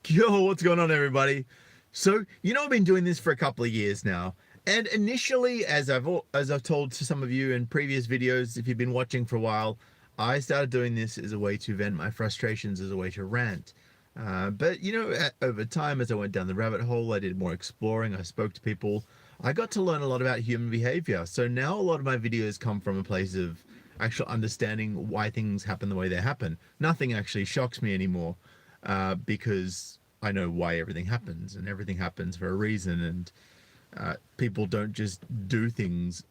Yo, what's going on, everybody? So, I've been doing this for a couple of years now. And initially, as I've told to some of you in previous videos, if you've been watching for a while, I started doing this as a way to vent my frustrations, as a way to rant. But over time, as I went down the rabbit hole, I did more exploring. I spoke to people. I got to learn a lot about human behavior. So now a lot of my videos come from a place of actual understanding why things happen the way they happen. Nothing actually shocks me anymore. Because I know why everything happens, and everything happens for a reason, and people don't just do things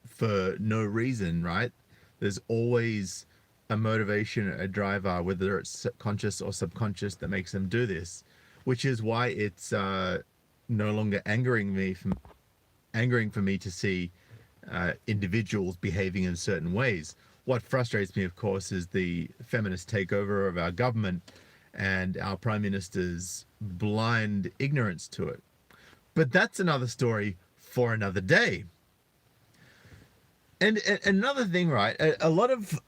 for no reason, right? There's always a motivation, a driver, whether it's conscious or subconscious, that makes them do this, which is why it's no longer angering for me to see individuals behaving in certain ways. What frustrates me, of course, is the feminist takeover of our government and our Prime Minister's blind ignorance to it. But that's another story for another day. And another thing, right? A lot of,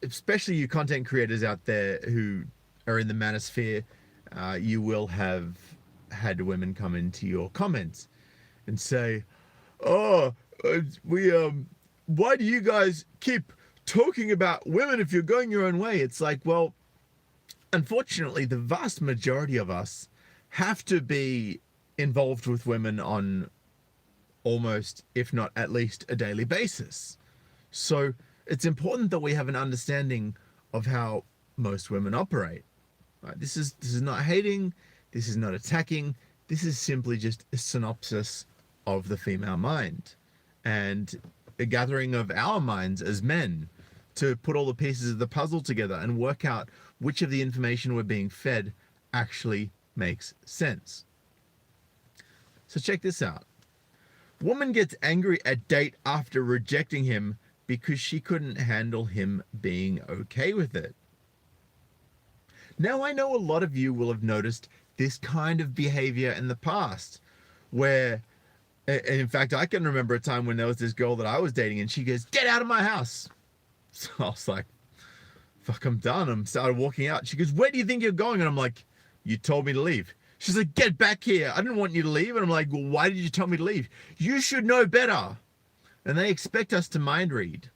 especially you content creators out there who are in the manosphere, you will have had women come into your comments and say, why do you guys keep talking about women if you're going your own way? It's like, well, unfortunately, the vast majority of us have to be involved with women on almost, if not at least, a daily basis. So it's important that we have an understanding of how most women operate. Right? This is not hating, this is not attacking, this is simply just a synopsis of the female mind and a gathering of our minds as men to put all the pieces of the puzzle together and work out which of the information we're being fed actually makes sense. So check this out. Woman gets angry at date after rejecting him because she couldn't handle him being okay with it. Now, I know a lot of you will have noticed this kind of behavior in the past where, and in fact, I can remember a time when there was this girl that I was dating and she goes, "Get out of my house." So I was like, fuck, I'm done. I started walking out. She goes, "Where do you think you're going?" And I'm like, "You told me to leave." She's like, "Get back here. I didn't want you to leave." And I'm like, "Well, why did you tell me to leave?" "You should know better." And they expect us to mind read.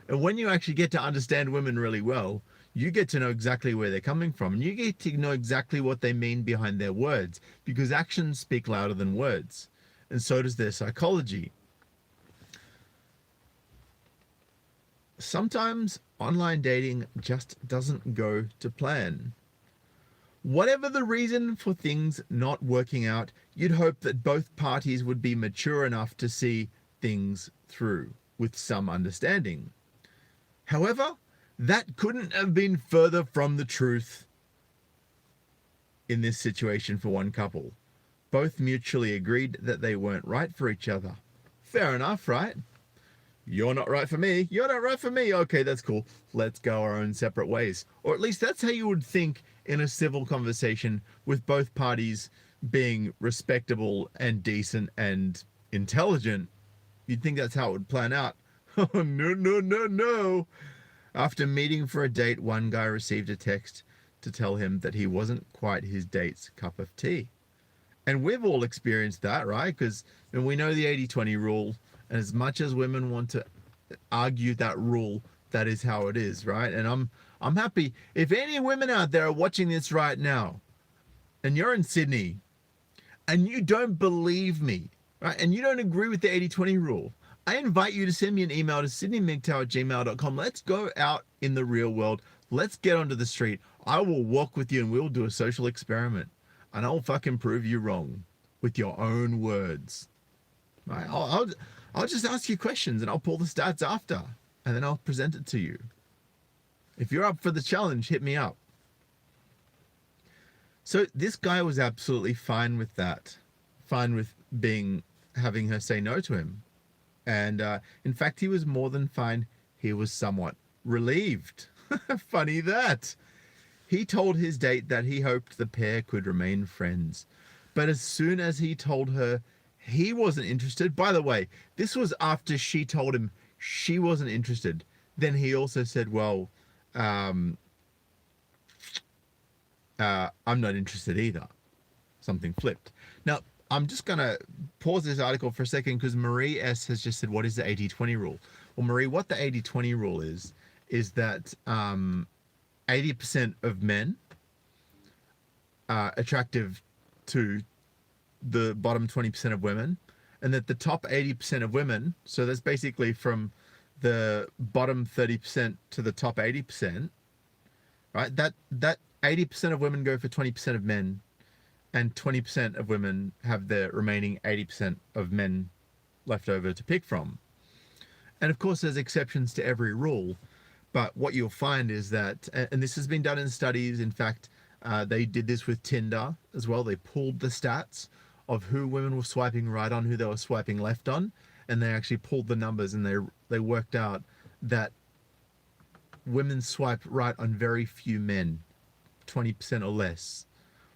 And when you actually get to understand women really well, you get to know exactly where they're coming from. And you get to know exactly what they mean behind their words, because actions speak louder than words. And so does their psychology. Sometimes online dating just doesn't go to plan. Whatever the reason for things not working out, you'd hope that both parties would be mature enough to see things through with some understanding. However, that couldn't have been further from the truth in this situation for one couple. Both mutually agreed that they weren't right for each other. Fair enough, right? You're not right for me. You're not right for me. Okay, that's cool. Let's go our own separate ways. Or at least that's how you would think in a civil conversation with both parties being respectable and decent and intelligent. You'd think that's how it would plan out. Oh, no. After meeting for a date, one guy received a text to tell him that he wasn't quite his date's cup of tea. And we've all experienced that, right? Because we know the 80-20 rule. And as much as women want to argue that rule, that is how it is, right? And I'm happy. If any women out there are watching this right now, and you're in Sydney, and you don't believe me, right? And you don't agree with the 80-20 rule, I invite you to send me an email to sydneymigtow@gmail.com. Let's go out in the real world. Let's get onto the street. I will walk with you and we'll do a social experiment. And I'll fucking prove you wrong with your own words. Right? I'll just ask you questions and I'll pull the stats after and then I'll present it to you. If you're up for the challenge, hit me up. So this guy was absolutely fine with that. Fine with having her say no to him. And in fact, he was more than fine. He was somewhat relieved. Funny that. He told his date that he hoped the pair could remain friends. But as soon as he told her he wasn't interested, by the way, this was after she told him she wasn't interested, then he also said, well, I'm not interested either. Something flipped. Now, I'm just going to pause this article for a second because Marie S. has just said, what is the 80-20 rule? Well, Marie, what the 80-20 rule is that 80% of men are attractive to the bottom 20% of women, and that the top 80% of women, so that's basically from the bottom 30% to the top 80%, right? That 80% of women go for 20% of men, and 20% of women have the remaining 80% of men left over to pick from. And of course, there's exceptions to every rule, but what you'll find is that, and this has been done in studies, in fact, they did this with Tinder as well. They pulled the stats of who women were swiping right on, who they were swiping left on, and they actually pulled the numbers, and they worked out that women swipe right on very few men, 20% or less,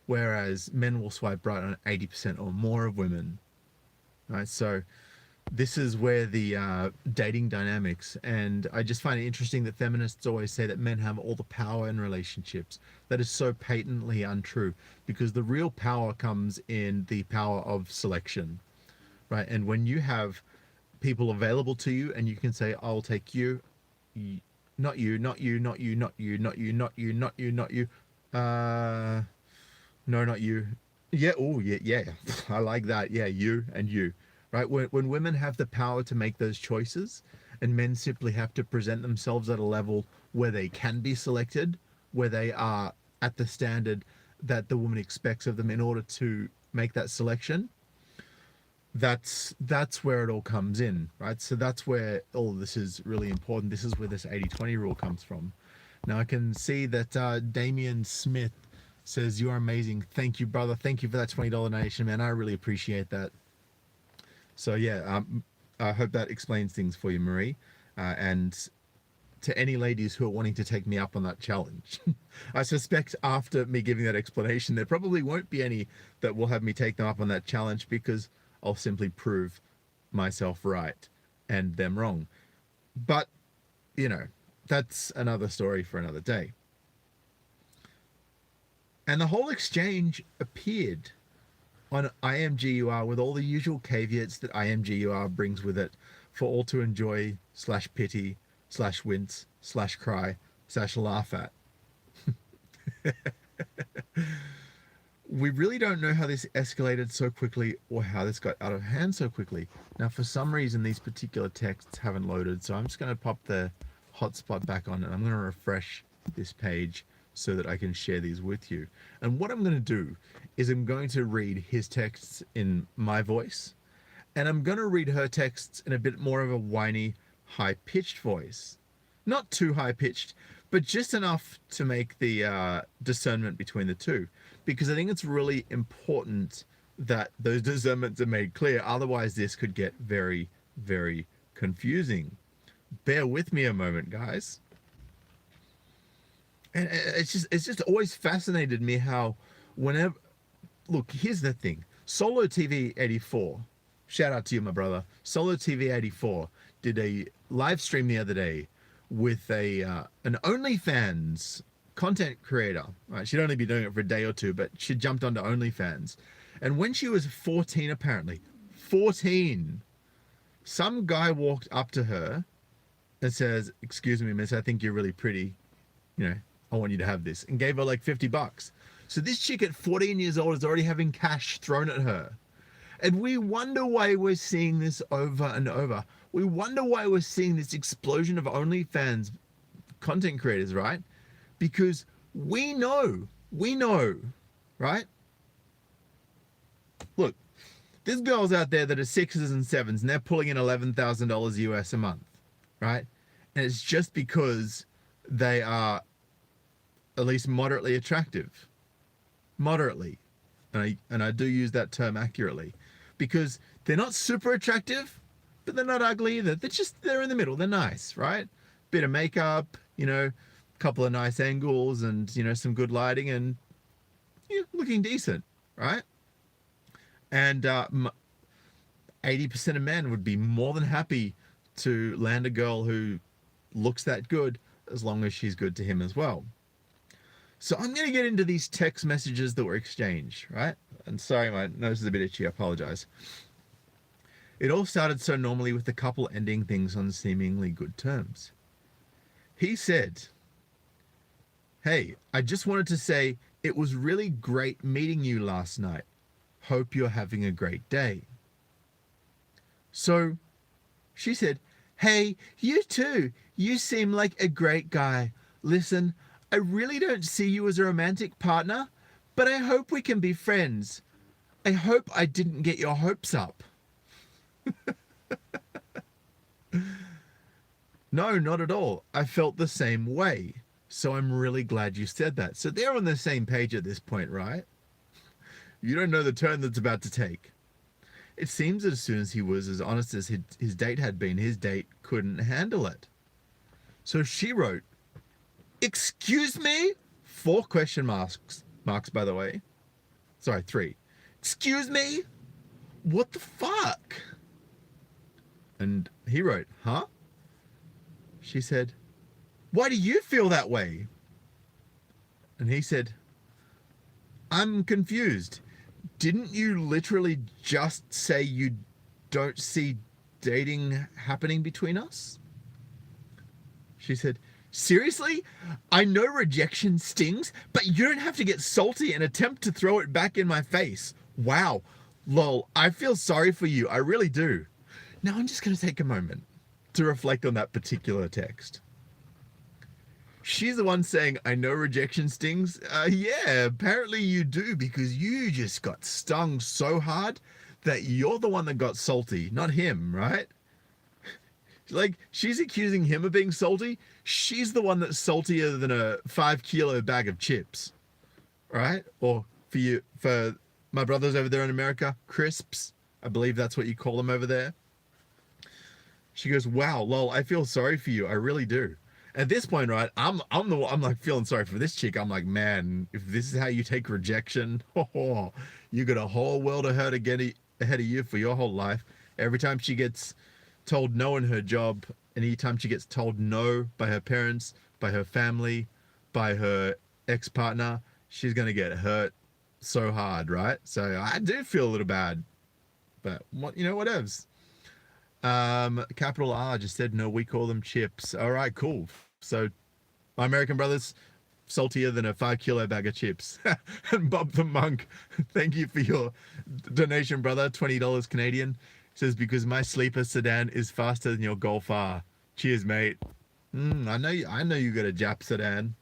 whereas men will swipe right on 80% or more of women. Right, so this is where the dating dynamics, and I just find it interesting that feminists always say that men have all the power in relationships. That is so patently untrue, because the real power comes in the power of selection, right? And when you have people available to you and you can say, I'll take you, not you, not you, not you, not you, not you, not you, not you, not you, no, not you. Yeah, oh, yeah, I like that. Yeah, you and you. Right? When women have the power to make those choices, and men simply have to present themselves at a level where they can be selected, where they are at the standard that the woman expects of them in order to make that selection, that's where it all comes in, right? So that's where all of this is really important. This is where this 80-20 rule comes from. Now I can see that Damien Smith says, you are amazing. Thank you, brother. Thank you for that $20 donation, man. I really appreciate that. So yeah, I hope that explains things for you, Marie. And to any ladies who are wanting to take me up on that challenge, I suspect after me giving that explanation, there probably won't be any that will have me take them up on that challenge, because I'll simply prove myself right and them wrong. But, you know, that's another story for another day. And the whole exchange appeared on IMGUR with all the usual caveats that IMGUR brings with it for all to enjoy / pity / wince / cry / laugh at. We really don't know how this escalated so quickly or how this got out of hand so quickly. Now, for some reason, these particular texts haven't loaded, so I'm just going to pop the hotspot back on and I'm going to refresh this page so that I can share these with you. And what I'm going to do is I'm going to read his texts in my voice, and I'm going to read her texts in a bit more of a whiny, high-pitched voice. Not too high-pitched, but just enough to make the discernment between the two, because I think it's really important that those discernments are made clear. Otherwise, this could get very, very confusing. Bear with me a moment, guys. And it's just always fascinated me how whenever, look, here's the thing. Solo TV 84, shout out to you, my brother. Solo TV 84 did a live stream the other day with an OnlyFans content creator. Right, she'd only be doing it for a day or two, but she jumped onto OnlyFans. And when she was 14, apparently, 14, some guy walked up to her and says, "Excuse me, miss, I think you're really pretty. You know, I want you to have this," and gave her like $50. So this chick at 14 years old is already having cash thrown at her. And we wonder why we're seeing this over and over. We wonder why we're seeing this explosion of OnlyFans content creators, right? Because we know, right? Look, there's girls out there that are 6s and 7s and they're pulling in $11,000 US a month, right? And it's just because they are at least moderately attractive. Moderately. And I do use that term accurately, because they're not super attractive, but they're not ugly either. They're in the middle. They're nice, right? Bit of makeup, you know, a couple of nice angles and, you know, some good lighting and, you know, looking decent, right? And 80% of men would be more than happy to land a girl who looks that good, as long as she's good to him as well. So I'm going to get into these text messages that were exchanged, right? And sorry, my nose is a bit itchy. I apologize. It all started so normally with the couple ending things on seemingly good terms. He said, "Hey, I just wanted to say it was really great meeting you last night. Hope you're having a great day." So she said, "Hey, you too. You seem like a great guy. Listen, I really don't see you as a romantic partner, but I hope we can be friends. I hope I didn't get your hopes up." No, not at all. I felt the same way. So I'm really glad you said that. So they're on the same page at this point, right? You don't know the turn that's about to take. It seems that as soon as he was as honest as his date had been, his date couldn't handle it. So she wrote, "Excuse me?" 4 question marks, by the way. Sorry, 3. "Excuse me? What the fuck?" And he wrote, "Huh?" She said, "Why do you feel that way?" And he said, "I'm confused. Didn't you literally just say you don't see dating happening between us?" She said, "Seriously? I know rejection stings, but you don't have to get salty and attempt to throw it back in my face. Wow. Lol, I feel sorry for you. I really do." Now I'm just going to take a moment to reflect on that particular text. She's the one saying, "I know rejection stings." Yeah, apparently you do, because you just got stung so hard that you're the one that got salty, not him, right? Like, she's accusing him of being salty. She's the one that's saltier than a 5-kilo bag of chips, right? Or for my brothers over there in America, crisps. I believe that's what you call them over there. She goes, "Wow, lol, I feel sorry for you. I really do." At this point, right, I'm like feeling sorry for this chick. I'm like, man, if this is how you take rejection, you got a whole world of her to get ahead of you for your whole life. Every time she gets told no in her job, anytime she gets told no by her parents, by her family, by her ex-partner, she's gonna get hurt so hard, right? So I do feel a little bad, but whatevs. Capital R just said, "No, we call them chips." All right, cool. So my American brothers, saltier than a 5-kilo bag of chips. And Bob the Monk, thank you for your donation, brother. $20 Canadian. Says, "Because my sleeper sedan is faster than your Golf R." Cheers, mate. I know you got a Jap sedan.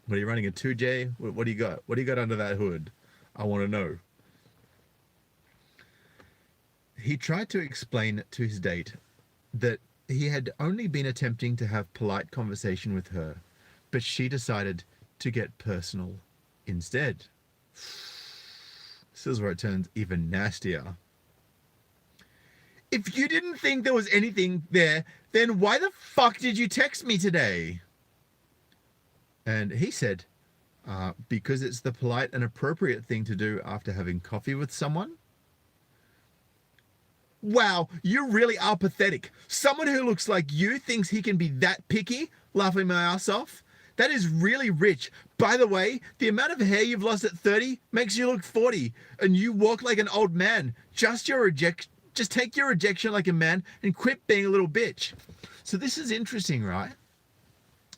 What are you running, a 2J? What do you got? What do you got under that hood? I want to know. He tried to explain to his date that he had only been attempting to have polite conversation with her, but she decided to get personal instead. This is where it turns even nastier. "If you didn't think there was anything there, then why the fuck did you text me today?" And he said, "Because it's the polite and appropriate thing to do after having coffee with someone." Wow, you really are pathetic. Someone who looks like you thinks he can be that picky? Laughing my ass off. That is really rich. By the way, the amount of hair you've lost at 30 makes you look 40, and you walk like an old man. Just take your rejection like a man and quit being a little bitch. So this is interesting, right?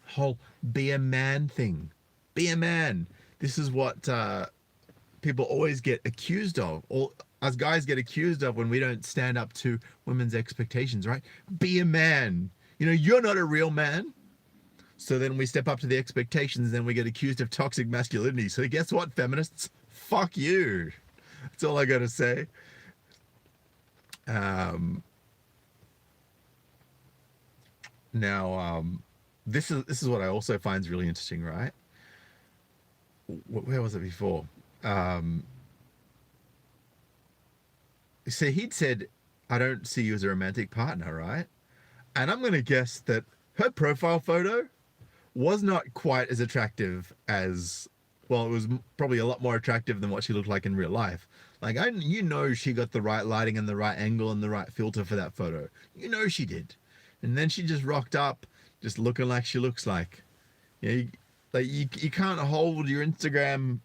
Whole be a man thing. Be a man. This is what people always get accused of. Or us guys get accused of when we don't stand up to women's expectations, right? Be a man. You're not a real man. So then we step up to the expectations, then we get accused of toxic masculinity. So guess what, feminists? Fuck you. That's all I gotta say. This is what I also find is really interesting, right? Where was it before? So he'd said, "I don't see you as a romantic partner," right? And I'm going to guess that her profile photo was not quite as attractive as, well, it was probably a lot more attractive than what she looked like in real life. Like, she got the right lighting and the right angle and the right filter for that photo. She did. And then she just rocked up, just looking like she looks like. Like you can't hold your Instagram,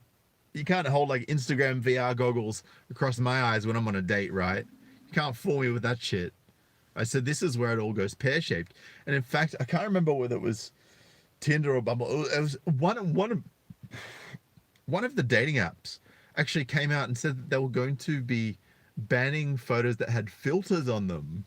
you can't hold like Instagram VR goggles across my eyes when I'm on a date, right? You can't fool me with that shit. I said this is where it all goes pear-shaped. And in fact, I can't remember whether it was Tinder or Bumble. It was one of the dating apps actually came out and said that they were going to be banning photos that had filters on them.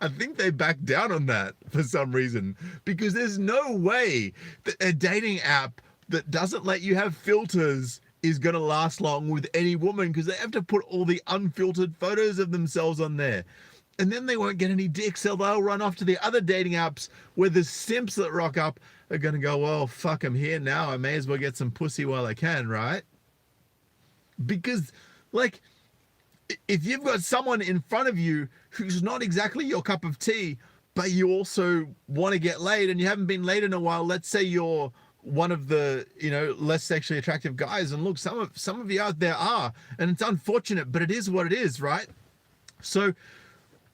I think they backed down on that for some reason, because there's no way that a dating app that doesn't let you have filters is going to last long with any woman, because they have to put all the unfiltered photos of themselves on there. And then they won't get any dicks, so they'll run off to the other dating apps where the simps that rock up are going to go, well, fuck, I'm here now. I may as well get some pussy while I can, right? Because, like, if you've got someone in front of you who's not exactly your cup of tea, but you also want to get laid and you haven't been laid in a while, let's say you're one of the, you know, less sexually attractive guys, and look, some of you out there are, and it's unfortunate, but it is what it is, right? So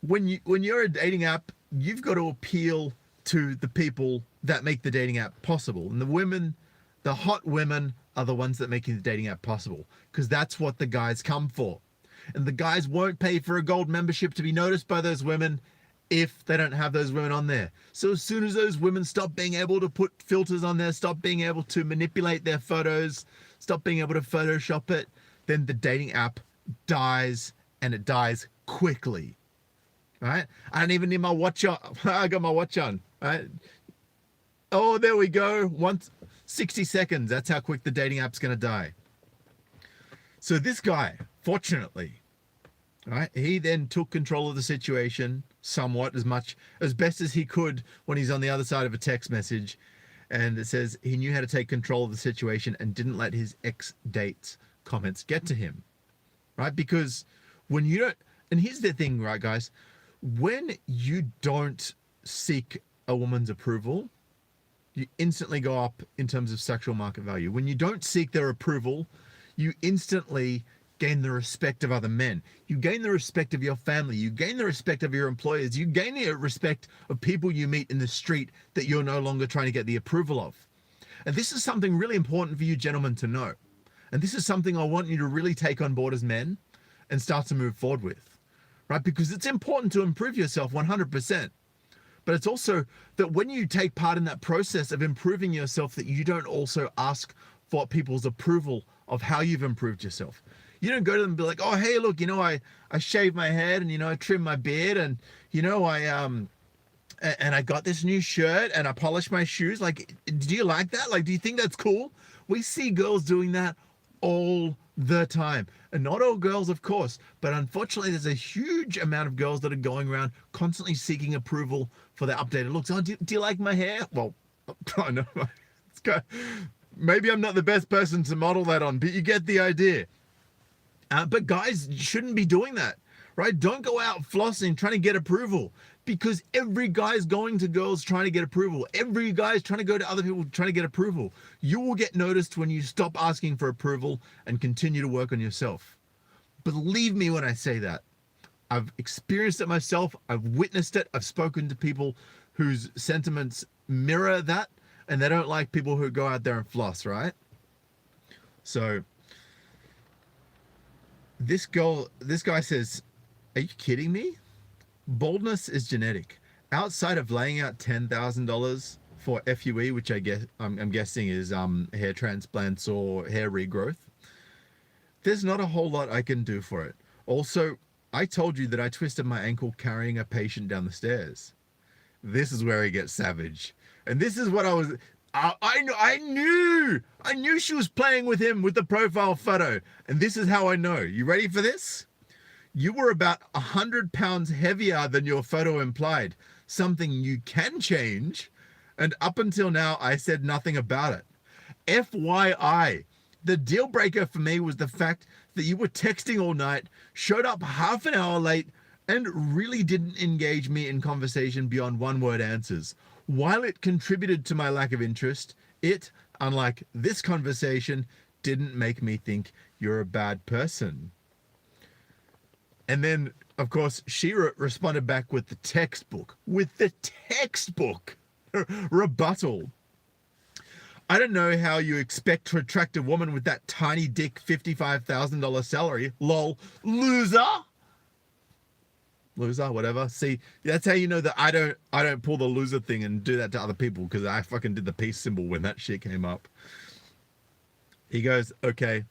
when you're a dating app, you've got to appeal to the people that make the dating app possible. And the hot women are the ones that make the dating app possible, because that's what the guys come for. And the guys won't pay for a gold membership to be noticed by those women if they don't have those women on there. So as soon as those women stop being able to put filters on there, stop being able to manipulate their photos, stop being able to Photoshop it, then the dating app dies, and it dies quickly. Right? I don't even need my watch on. I got my watch on. Right? Oh, there we go. 60 seconds. That's how quick the dating app's going to die. So this guy, fortunately, right, he then took control of the situation somewhat, as best as he could when he's on the other side of a text message. And it says he knew how to take control of the situation and didn't let his ex-date's comments get to him. Right? Because when you don't, and here's the thing, right, guys, when you don't seek a woman's approval, you instantly go up in terms of sexual market value. When you don't seek their approval, you instantly gain the respect of other men. You gain the respect of your family. You gain the respect of your employers. You gain the respect of people you meet in the street that you're no longer trying to get the approval of. And this is something really important for you gentlemen to know. And this is something I want you to really take on board as men and start to move forward with. Right? Because it's important to improve yourself 100%. But it's also that when you take part in that process of improving yourself, that you don't also ask for people's approval of how you've improved yourself. You don't go to them and be like, oh, hey, look, you know, I shaved my head, and, you know, I trimmed my beard, and, you know, and I got this new shirt, and I polished my shoes. Like, do you like that? Like, do you think that's cool? We see girls doing that all the time. And not all girls, of course, but unfortunately there's a huge amount of girls that are going around constantly seeking approval for their updated looks. Oh, do you like my hair? Well, I know. Maybe I'm not the best person to model that on, but you get the idea. But guys shouldn't be doing that, right? Don't go out flossing, trying to get approval, because every guy's going to girls trying to get approval. Every guy's trying to go to other people trying to get approval. You will get noticed when you stop asking for approval and continue to work on yourself. Believe me when I say that. I've experienced it myself. I've witnessed it. I've spoken to people whose sentiments mirror that, and they don't like people who go out there and floss, right? So this guy says, are you kidding me? Baldness is genetic. Outside of laying out $10,000 for FUE, which I'm guessing is hair transplants or hair regrowth, there's not a whole lot I can do for it. Also, I told you that I twisted my ankle carrying a patient down the stairs. This is where he gets savage. And this is what I knew she was playing with him with the profile photo. And this is how I know. You ready for this? You were about 100 pounds heavier than your photo implied, something you can change. And up until now, I said nothing about it. FYI, the deal breaker for me was the fact that you were texting all night, showed up half an hour late, and really didn't engage me in conversation beyond one-word answers. While it contributed to my lack of interest, it, unlike this conversation, didn't make me think you're a bad person. And then, of course, she responded back with the textbook. Rebuttal. I don't know how you expect to attract a woman with that tiny dick $55,000 salary. Lol. Loser. Loser, whatever. See, that's how you know that I don't pull the loser thing and do that to other people, because I fucking did the peace symbol when that shit came up. He goes, okay,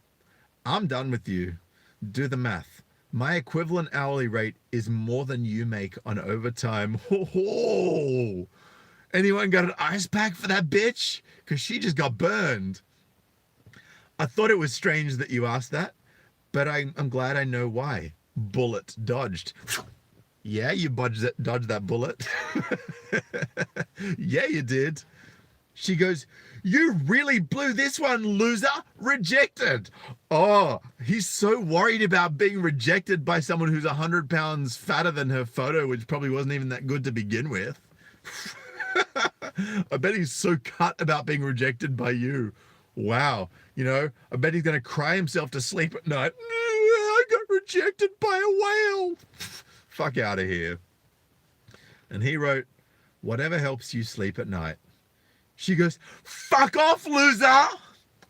I'm done with you. Do the math. My equivalent hourly rate is more than you make on overtime. Ho-ho! Anyone got an ice pack for that bitch? Because she just got burned. I thought it was strange that you asked that, but I'm glad I know why. Bullet dodged. Yeah, you dodged that bullet. Yeah, you did. She goes, you really blew this one, loser. Rejected. Oh, he's so worried about being rejected by someone who's 100 pounds fatter than her photo, which probably wasn't even that good to begin with. I bet he's so cut about being rejected by you. Wow. You know, I bet he's going to cry himself to sleep at night. I got rejected by a whale. Fuck out of here. And he wrote, whatever helps you sleep at night. She goes, fuck off, loser.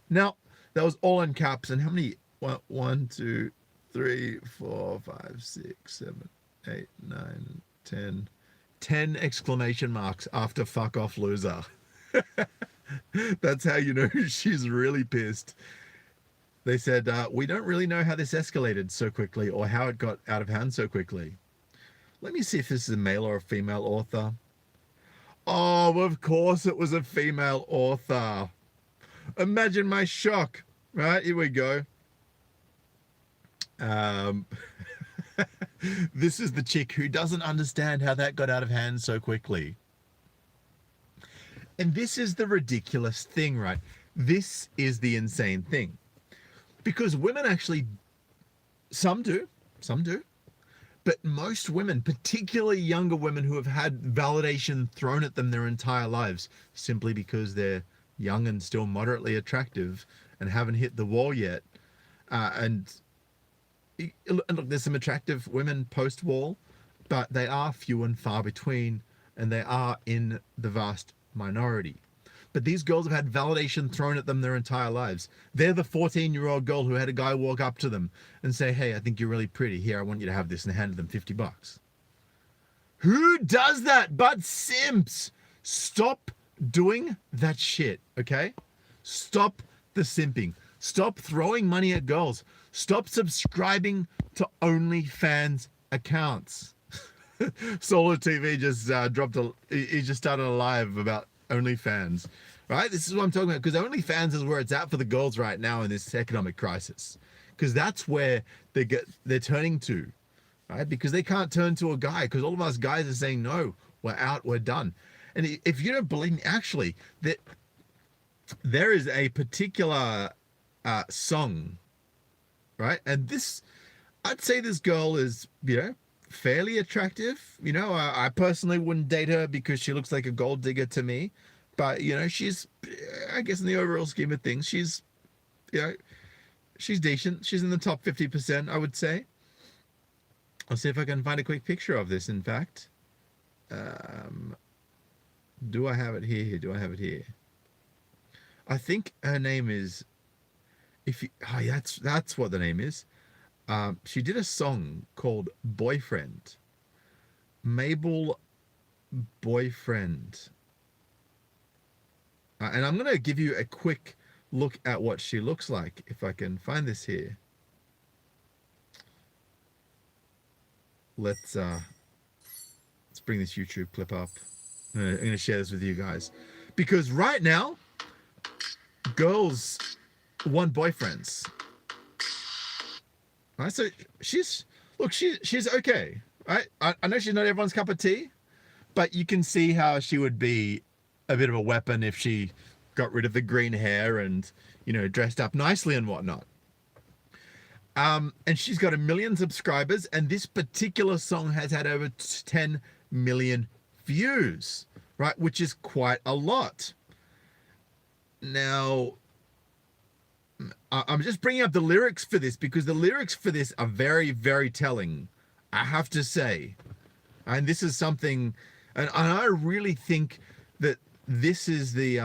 Now, that was all in caps. And how many? 1, 2, 3, 4, 5, 6, 7, 8, 9, 10. 10 exclamation marks after fuck off, loser. That's how you know she's really pissed. They said, we don't really know how this escalated so quickly or how it got out of hand so quickly. Let me see if this is a male or a female author. Oh, of course it was a female author. Imagine my shock. Right, here we go. This is the chick who doesn't understand how that got out of hand so quickly. And this is the ridiculous thing, right? This is the insane thing. Because women actually, some do, but most women, particularly younger women who have had validation thrown at them their entire lives, simply because they're young and still moderately attractive and haven't hit the wall yet. And look, there's some attractive women post-wall, but they are few and far between, and they are in the vast minority. But these girls have had validation thrown at them their entire lives. They're the 14-year-old girl who had a guy walk up to them and say, hey, I think you're really pretty. Here, I want you to have this, and handed them $50. Who does that but simps? Stop doing that shit, okay? Stop the simping. Stop throwing money at girls. Stop subscribing to OnlyFans accounts. Solar TV just he just started a live about OnlyFans, right? This is what I'm talking about, because OnlyFans is where it's at for the girls right now in this economic crisis, because that's where they're turning to, right? Because they can't turn to a guy, because all of us guys are saying, no, we're out, we're done. And if you don't believe me, actually, that there is a particular song, right? And this, I'd say this girl is, you know, fairly attractive. You know, I personally wouldn't date her because she looks like a gold digger to me. But, you know, she's, I guess in the overall scheme of things, she's, you know, she's decent. She's in the top 50%, I would say. I'll see if I can find a quick picture of this, in fact. Do I have it here? Do I have it here? I think her name is, that's what the name is. She did a song called Boyfriend. Mabel Boyfriend. And I'm going to give you a quick look at what she looks like, if I can find this here. Let's bring this YouTube clip up. I'm going to share this with you guys. Because right now, girls want boyfriends. Right, so she's okay, right? I know she's not everyone's cup of tea, but you can see how she would be a bit of a weapon if she got rid of the green hair and, you know, dressed up nicely and whatnot. And she's got 1 million subscribers, and this particular song has had over 10 million views, right? Which is quite a lot. Now, I'm just bringing up the lyrics for this because the lyrics for this are very, very telling, I have to say. And this is something, and I really think that this is the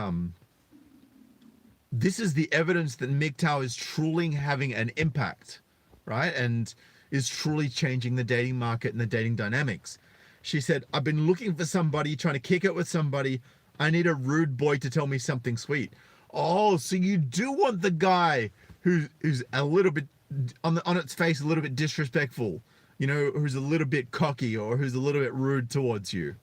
this is the evidence that MGTOW is truly having an impact, right? And is truly changing the dating market and the dating dynamics. She said, I've been looking for somebody, trying to kick it with somebody. I need a rude boy to tell me something sweet. Oh, so you do want the guy who's a little bit on its face, a little bit disrespectful, you know, who's a little bit cocky or who's a little bit rude towards you.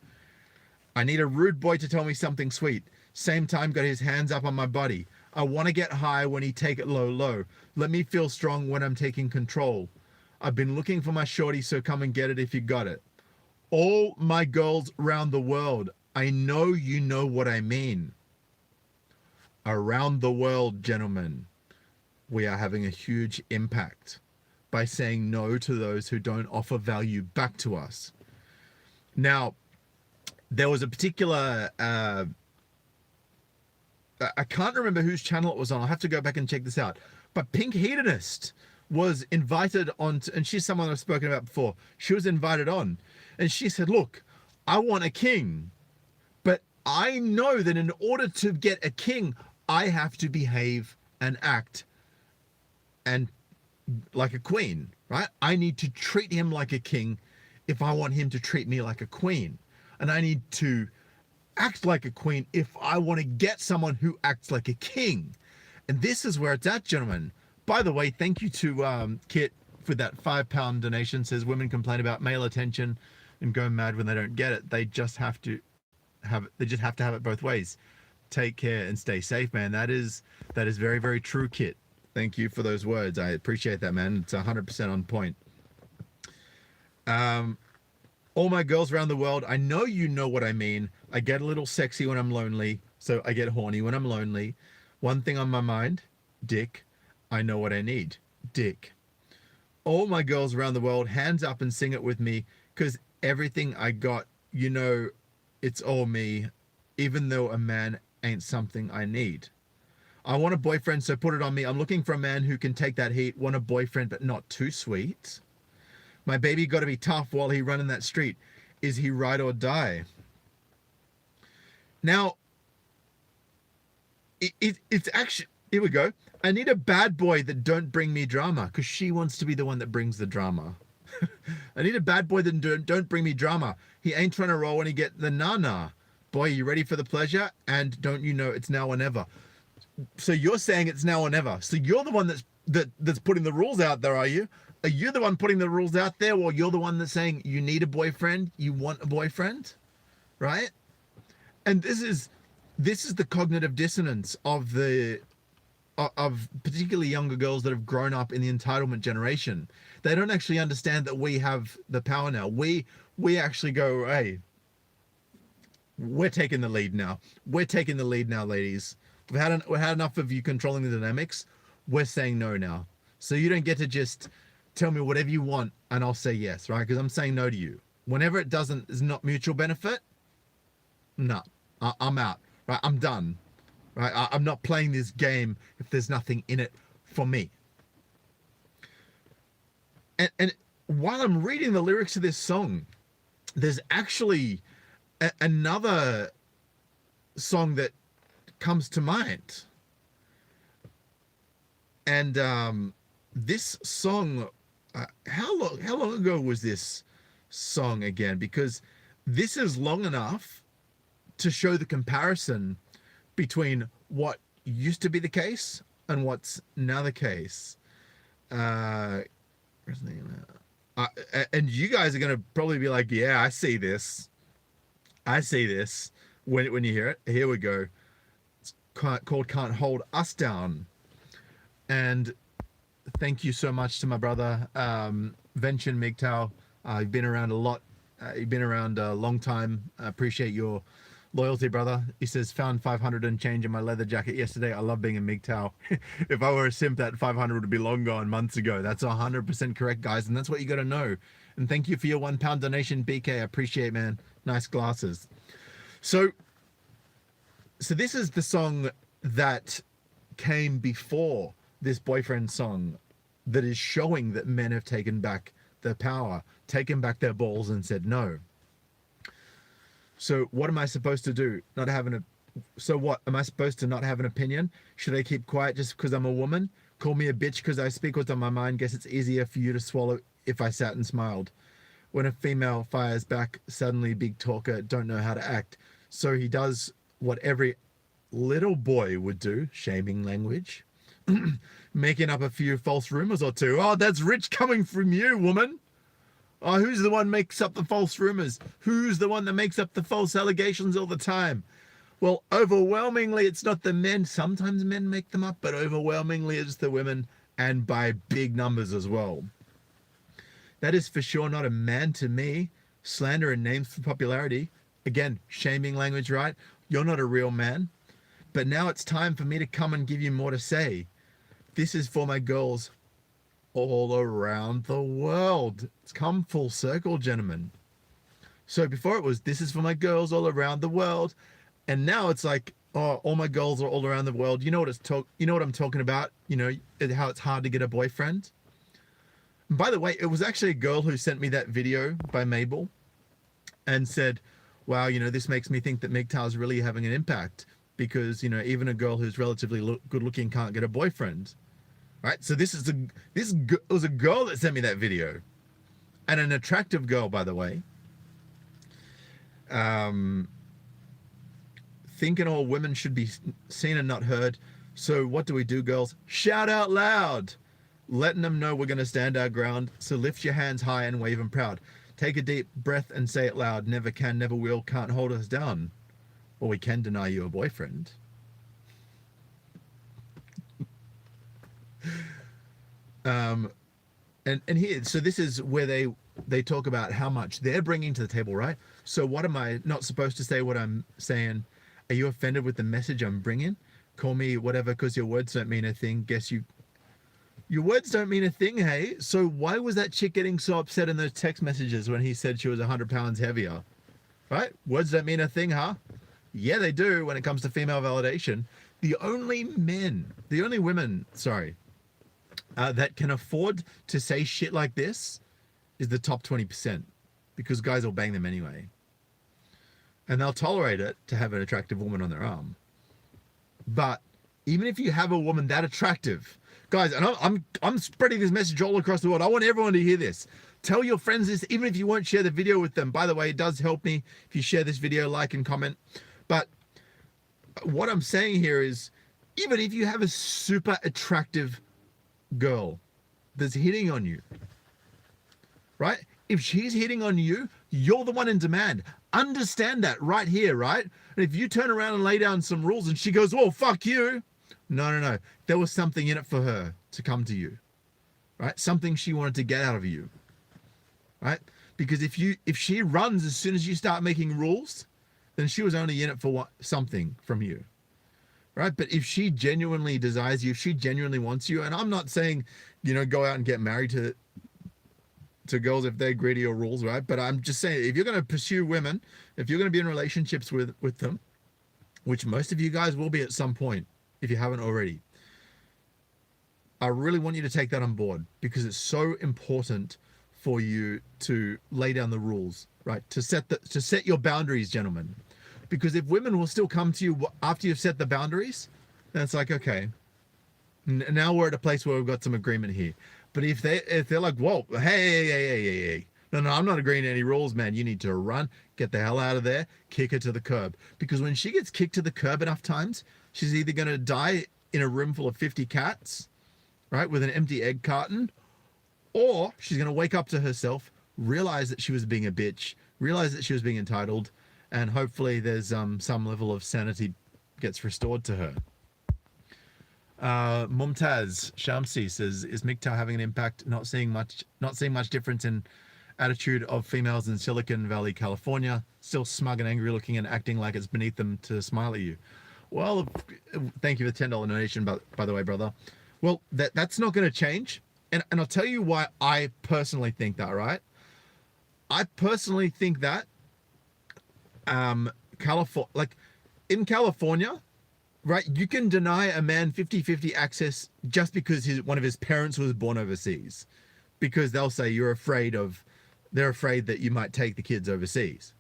I need a rude boy to tell me something sweet. Same time, got his hands up on my body. I want to get high when he take it low, low. Let me feel strong when I'm taking control. I've been looking for my shorty, so come and get it if you got it. All my girls around the world, I know you know what I mean. Around the world, gentlemen, we are having a huge impact by saying no to those who don't offer value back to us. Now, there was a particular, I can't remember whose channel it was on. I'll have to go back and check this out. But Pink Hedonist was invited on, and she's someone I've spoken about before. She was invited on, and she said, look, I want a king, but I know that in order to get a king, I have to behave and act and like a queen, right? I need to treat him like a king if I want him to treat me like a queen. And I need to act like a queen if I want to get someone who acts like a king. And this is where it's at, gentlemen. By the way, thank you to Kit for that £5 donation. Says women complain about male attention and go mad when they don't get it. They just have to have it. They just have to have it both ways. Take care and stay safe, man. That is very, very true, Kit. Thank you for those words. I appreciate that, man. It's 100% on point. All my girls around the world, I know you know what I mean. I get a little sexy when I'm lonely, so I get horny when I'm lonely. One thing on my mind, dick. I know what I need, dick. All my girls around the world, hands up and sing it with me, because everything I got, you know, it's all me, even though a man ain't something I need. I want a boyfriend, so put it on me. I'm looking for a man who can take that heat. Want a boyfriend, but not too sweet. My baby got to be tough while he running that street. Is he ride or die? Now, it's actually, here we go. I need a bad boy that don't bring me drama, because she wants to be the one that brings the drama. I need a bad boy that don't bring me drama. He ain't trying to roll when he get the na-na. Boy, you ready for the pleasure? And don't you know it's now or never? So you're saying it's now or never. So you're the one that's putting the rules out there, are you? Are you the one putting the rules out there, or you're the one that's saying you need a boyfriend, you want a boyfriend, right? And this is the cognitive dissonance of particularly younger girls that have grown up in the entitlement generation. They don't actually understand that we have the power now. We actually go, hey, we're taking the lead now. We're taking the lead now, ladies. We've had enough of you controlling the dynamics. We're saying no now. So you don't get to just tell me whatever you want and I'll say yes, right? Because I'm saying no to you. Whenever it is not mutual benefit, no, I'm out, right? I'm done, right? I'm not playing this game if there's nothing in it for me. And while I'm reading the lyrics of this song, there's actually another song that comes to mind. And this song, how long ago was this song again? Because this is long enough to show the comparison between what used to be the case and what's now the case. And you guys are going to probably be like, yeah, I see this when you hear it. Here we go. It's called Can't Hold Us Down. And thank you so much to my brother, Vention MGTOW. You've been around a lot. You've been around a long time. I appreciate your loyalty, brother. He says, found 500 and change in my leather jacket yesterday. I love being a MGTOW. If I were a simp, that 500 would be long gone months ago. That's 100% correct, guys. And that's what you got to know. And thank you for your £1 donation, BK. I appreciate it, man. Nice glasses. So this is the song that came before this boyfriend song that is showing that men have taken back their power, taken back their balls and said no. So what am I supposed to do? Not having So what? Am I supposed to not have an opinion? Should I keep quiet just because I'm a woman? Call me a bitch because I speak what's on my mind. Guess it's easier for you to swallow if I sat and smiled. When a female fires back, suddenly big talker, don't know how to act. So he does what every little boy would do, shaming language, making up a few false rumors or two. Oh, that's rich coming from you, woman. Oh, who's the one makes up the false rumors? Who's the one that makes up the false allegations all the time? Well, overwhelmingly, it's not the men. Sometimes men make them up, but overwhelmingly it's the women, and by big numbers as well. That is for sure not a man to me. Slander and names for popularity. Again, shaming language, right? You're not a real man. But now it's time for me to come and give you more to say. This is for my girls all around the world. It's come full circle, gentlemen. So before it was, this is for my girls all around the world. And now it's like, oh, all my girls are all around the world. You know what I'm talking about? You know, how it's hard to get a boyfriend. And by the way, it was actually a girl who sent me that video by Mabel and said, wow, you know, this makes me think that MGTOW is really having an impact because, you know, even a girl who's relatively good looking can't get a boyfriend. Right? So it was a girl that sent me that video, and an attractive girl, by the way. Thinking all women should be seen and not heard. So what do we do, girls? Shout out loud, letting them know we're going to stand our ground. So lift your hands high and wave them proud. Take a deep breath and say it loud. Never can, never will, can't hold us down. Or we can deny you a boyfriend. And here, so this is where they talk about how much they're bringing to the table, right? So what am I not supposed to say what I'm saying? Are you offended with the message I'm bringing? Call me whatever because your words don't mean a thing. Guess your words don't mean a thing, hey? So why was that chick getting so upset in those text messages when he said she was 100 pounds heavier? Right? Words don't mean a thing, huh? Yeah, they do when it comes to female validation. The only women, that can afford to say shit like this is the top 20%, because guys will bang them anyway. And they'll tolerate it to have an attractive woman on their arm. But even if you have a woman that attractive, guys, and I'm spreading this message all across the world. I want everyone to hear this. Tell your friends this, even if you won't share the video with them. By the way, it does help me if you share this video, like and comment. But what I'm saying here is, even if you have a super attractive girl that's hitting on you, right? If she's hitting on you, you're the one in demand. Understand that right here, right? And if you turn around and lay down some rules and she goes, oh, fuck you. No. There was something in it for her to come to you, right? Something she wanted to get out of you, right? Because if she runs as soon as you start making rules, then she was only in it for something from you, right? But if she genuinely desires you, if she genuinely wants you, and I'm not saying, you know, go out and get married to girls if they agree to your rules, right? But I'm just saying, if you're going to pursue women, if you're going to be in relationships with them, which most of you guys will be at some point, if you haven't already, I really want you to take that on board, because it's so important for you to lay down the rules, right? To set your boundaries, gentlemen. Because if women will still come to you after you've set the boundaries, then it's like, okay, now we're at a place where we've got some agreement here. But if they're like, whoa, hey, no, I'm not agreeing to any rules, man. You need to run, get the hell out of there, kick her to the curb. Because when she gets kicked to the curb enough times, she's either going to die in a room full of 50 cats, right, with an empty egg carton, or she's going to wake up to herself, realize that she was being a bitch, realize that she was being entitled, and hopefully there's some level of sanity gets restored to her. Mumtaz Shamsi says, is MGTOW having an impact? Not seeing much difference in attitude of females in Silicon Valley, California. Still smug and angry looking and acting like it's beneath them to smile at you. Well, thank you for the $10 donation, by the way, brother. Well, that's not going to change. And I'll tell you why I personally think that, right? I personally think that in California, right, you can deny a man 50-50 access just because one of his parents was born overseas, because they'll say they're afraid that you might take the kids overseas,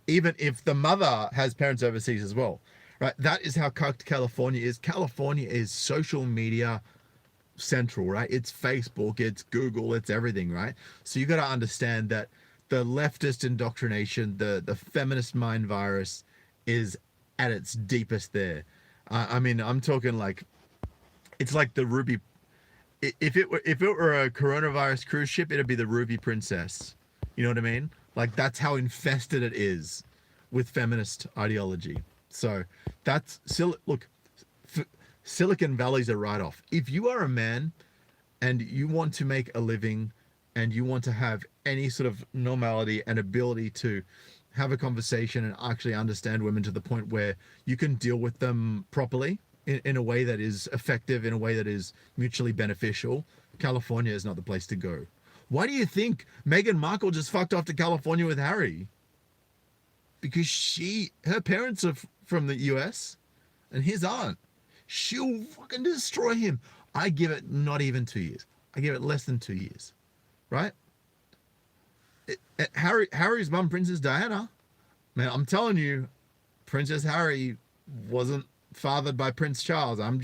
even if the mother has parents overseas as well, right? That is how cucked California is. California is social media central, right? It's Facebook, it's Google, it's everything, right? So you got to understand that the leftist indoctrination, the feminist mind virus is at its deepest there. I mean, I'm talking like, it's like the Ruby. If it were a coronavirus cruise ship, it'd be the Ruby Princess. You know what I mean? Like, that's how infested it is with feminist ideology. So that's look, Silicon Valley's a write-off. If you are a man and you want to make a living and you want to have any sort of normality and ability to have a conversation and actually understand women to the point where you can deal with them properly in a way that is effective, in a way that is mutually beneficial, California is not the place to go. Why do you think Meghan Markle just fucked off to California with Harry? Because her parents are from the US and his aren't. She'll fucking destroy him. I give it not even 2 years. I give it less than 2 years, right? Harry's mum, Princess Diana, man, I'm telling you, Princess Harry wasn't fathered by Prince Charles. I'm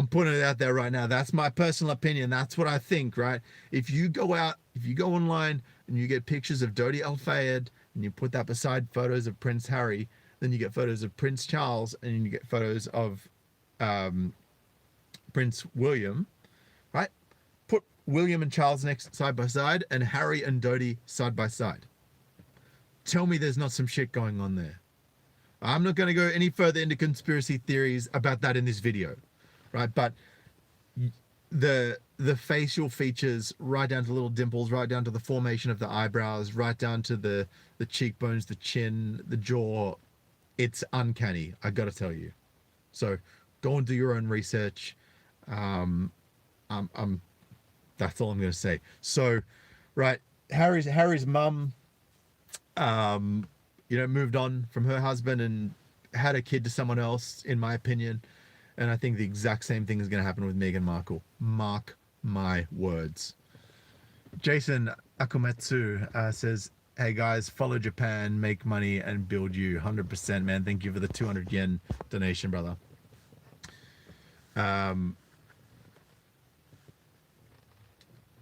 putting it out there right now. That's my personal opinion. That's what I think, right? If you go online and you get pictures of Dodi Al-Fayed and you put that beside photos of Prince Harry, then you get photos of Prince Charles and you get photos of Prince William, right? Put William and Charles next side by side and Harry and Dodi side by side. Tell me there's not some shit going on there. I'm not going to go any further into conspiracy theories about that in this video, right? But the facial features, right down to little dimples, right down to the formation of the eyebrows, right down to the cheekbones, the chin, the jaw, it's uncanny, I got to tell you. So go and do your own research. That's all I'm going to say. So, right, Harry's mum, moved on from her husband and had a kid to someone else, in my opinion. And I think the exact same thing is going to happen with Meghan Markle. Mark my words. Jason Akumetsu says, hey guys, follow Japan, make money, and build you. 100%, man. Thank you for the 200 yen donation, brother.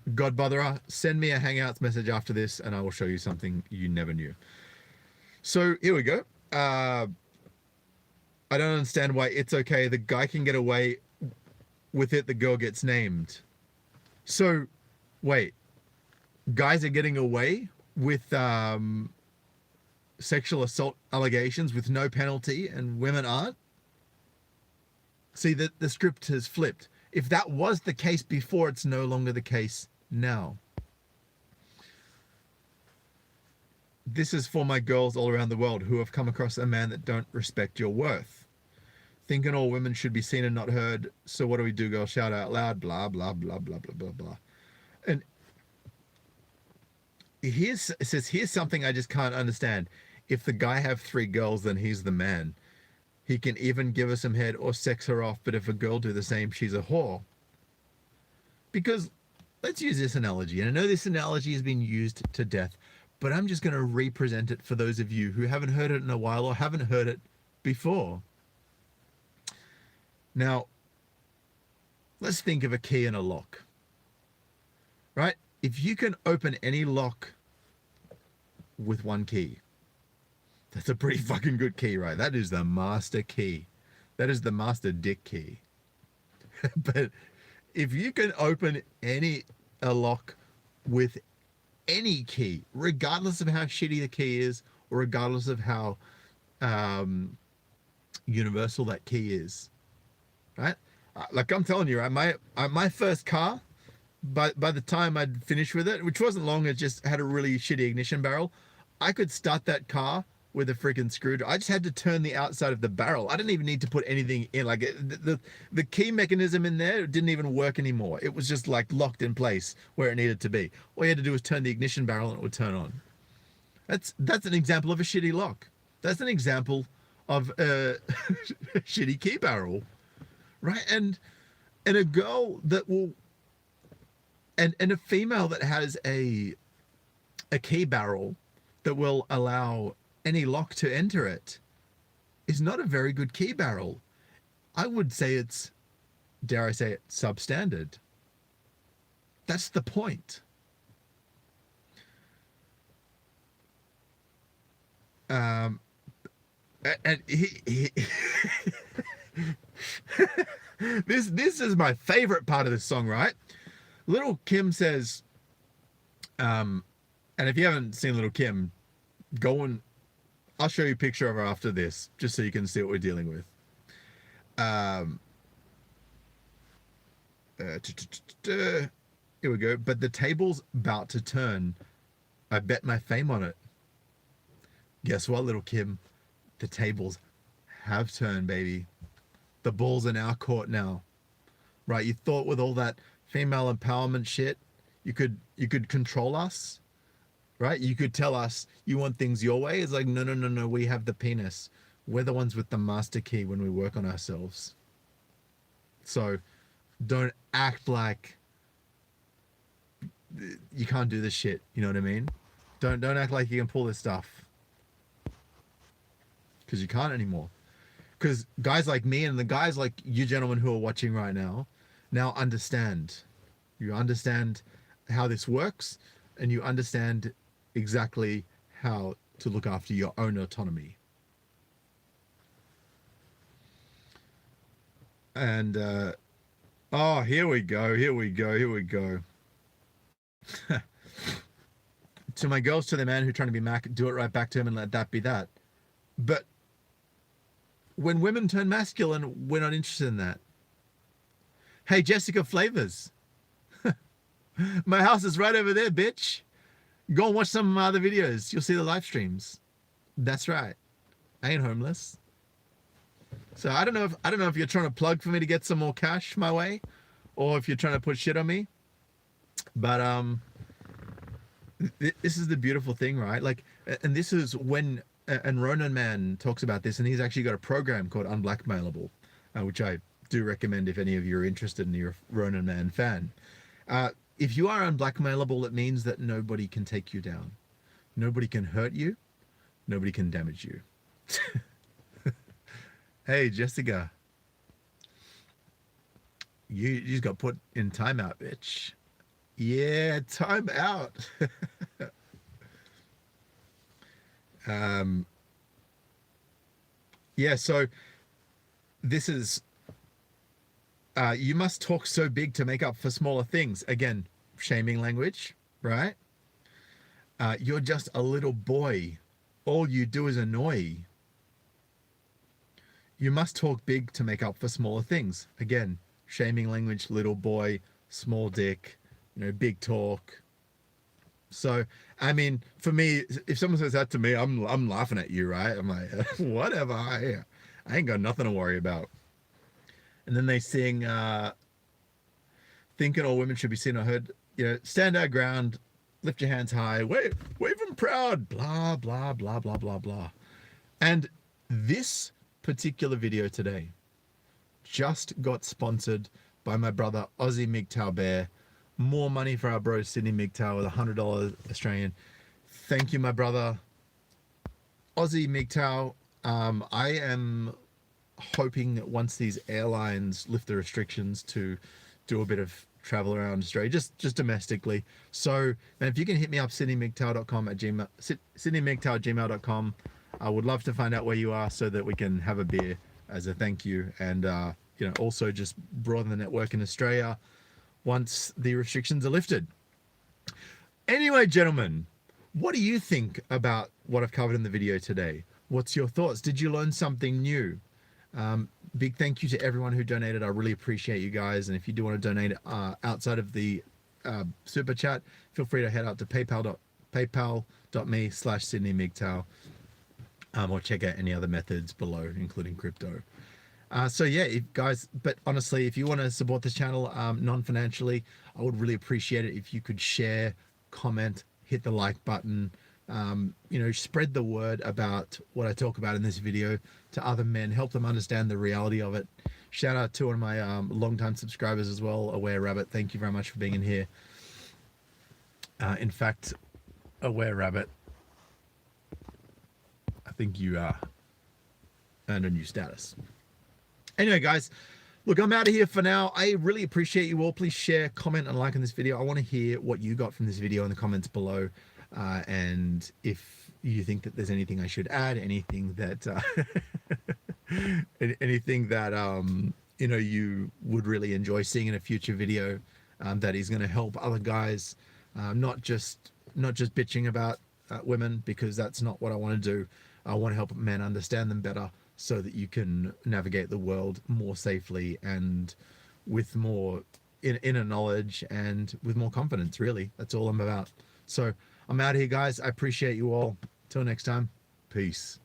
Godbotherer, send me a Hangouts message after this and I will show you something you never knew. So here we go. I don't understand why it's okay. The guy can get away with it. The girl gets named. So wait, guys are getting away with sexual assault allegations with no penalty and women aren't? See, the script has flipped. If that was the case before, it's no longer the case now. This is for my girls all around the world who have come across a man that don't respect your worth. Thinking all women should be seen and not heard. So what do we do, girl? Shout out loud, blah, blah, blah, blah, blah, blah, blah. And it says, here's something I just can't understand. If the guy have 3 girls, then he's the man. He can even give her some head or sex her off. But if a girl do the same, she's a whore. Because let's use this analogy. And I know this analogy has been used to death, but I'm just going to represent it for those of you who haven't heard it in a while or haven't heard it before. Now, let's think of a key and a lock, right? If you can open any lock with one key, that's a pretty fucking good key, right? That is the master key. That is the master dick key. But if you can open a lock with any key, regardless of how shitty the key is, or regardless of how universal that key is, right? Like I'm telling you, right? My first car, by the time I'd finished with it, which wasn't long, it just had a really shitty ignition barrel. I could start that car with a freaking screwdriver. I just had to turn the outside of the barrel. I didn't even need to put anything in. Like the key mechanism in there didn't even work anymore. It was just like locked in place where it needed to be. All you had to do was turn the ignition barrel and it would turn on. That's an example of a shitty lock. That's an example of a shitty key barrel, right? And a girl that will, and a female that has a key barrel that will allow any lock to enter it, is not a very good key barrel. I would say it's, dare I say it, substandard. That's the point. And this is my favorite part of this song, right? Little Kim says, and if you haven't seen Little Kim, go and I'll show you a picture of her after this, just so you can see what we're dealing with. Here we go. But the table's about to turn. I bet my fame on it. Guess what, Little Kim? The tables have turned, baby. The ball's in our court now. Right? You thought with all that female empowerment shit, you could control us, right? You could tell us you want things your way. It's like, no, we have the penis. We're the ones with the master key when we work on ourselves. So don't act like you can't do this shit. You know what I mean? Don't act like you can pull this stuff, because you can't anymore. Because guys like me and the guys like you gentlemen who are watching right now understand. You understand how this works, and you understand exactly how to look after your own autonomy. And oh, here we go. To my girls, to the man who's trying to be Mac, do it right back to him and let that be that. But when women turn masculine, we're not interested in that. Hey, Jessica Flavors. My house is right over there, bitch. Go and watch some of my other videos. You'll see the live streams. That's right. I ain't homeless. So I don't know if you're trying to plug for me to get some more cash my way, or if you're trying to put shit on me. But this is the beautiful thing, right? Like, and this is when, and Ronan Man talks about this, and he's actually got a program called Unblackmailable, which I do recommend if any of you are interested and you're a Ronan Man fan. If you are unblackmailable, it means that nobody can take you down. Nobody can hurt you. Nobody can damage you. Hey, Jessica. You just got put in timeout, bitch. Yeah, timeout. Yeah, so this is, you must talk so big to make up for smaller things. Again, shaming language, right? You're just a little boy. All you do is annoy. You must talk big to make up for smaller things. Again, shaming language, little boy, small dick, big talk. So, I mean, for me, if someone says that to me, I'm laughing at you, right? I'm like, whatever. I ain't got nothing to worry about. And then they sing, thinking all women should be seen or heard, stand our ground, lift your hands high, wave them proud, blah, blah, blah, blah, blah, blah. And this particular video today just got sponsored by my brother Aussie MGTOW Bear. More money for our bro Sydney MGTOW with $100 Australian. Thank you, my brother Aussie MGTOW. I am hoping that once these airlines lift the restrictions to do a bit of travel around Australia, just domestically. So, and if you can hit me up, sydneymgtow.com at gmail, sydneymgtow@gmail.com. I would love to find out where you are so that we can have a beer as a thank you, and also just broaden the network in Australia once the restrictions are lifted. Anyway, gentlemen, what do you think about what I've covered in the video today? What's your thoughts? Did you learn something new? Big thank you to everyone who donated. I really appreciate you guys. And if you do want to donate outside of the super chat, feel free to head out to paypal.me/SydneyMGTOW. Or check out any other methods below, including crypto. So yeah, but honestly, if you want to support this channel non-financially, I would really appreciate it if you could share, comment, hit the like button, spread the word about what I talk about in this video to other men, help them understand the reality of it. Shout out to one of my longtime subscribers as well, Aware Rabbit. Thank you very much for being in here. In fact, Aware Rabbit, I think you earn a new status. Anyway, guys, look, I'm out of here for now. I really appreciate you all. Please share, comment, and like on this video. I want to hear what you got from this video in the comments below. And if you think that there's anything I should add, anything that you know, you would really enjoy seeing in a future video, that is going to help other guys, not just bitching about women, because that's not what I want to do. I want to help men understand them better, so that you can navigate the world more safely and with more inner knowledge and with more confidence. Really, that's all I'm about. So I'm out here, guys. I appreciate you all. Till next time, peace.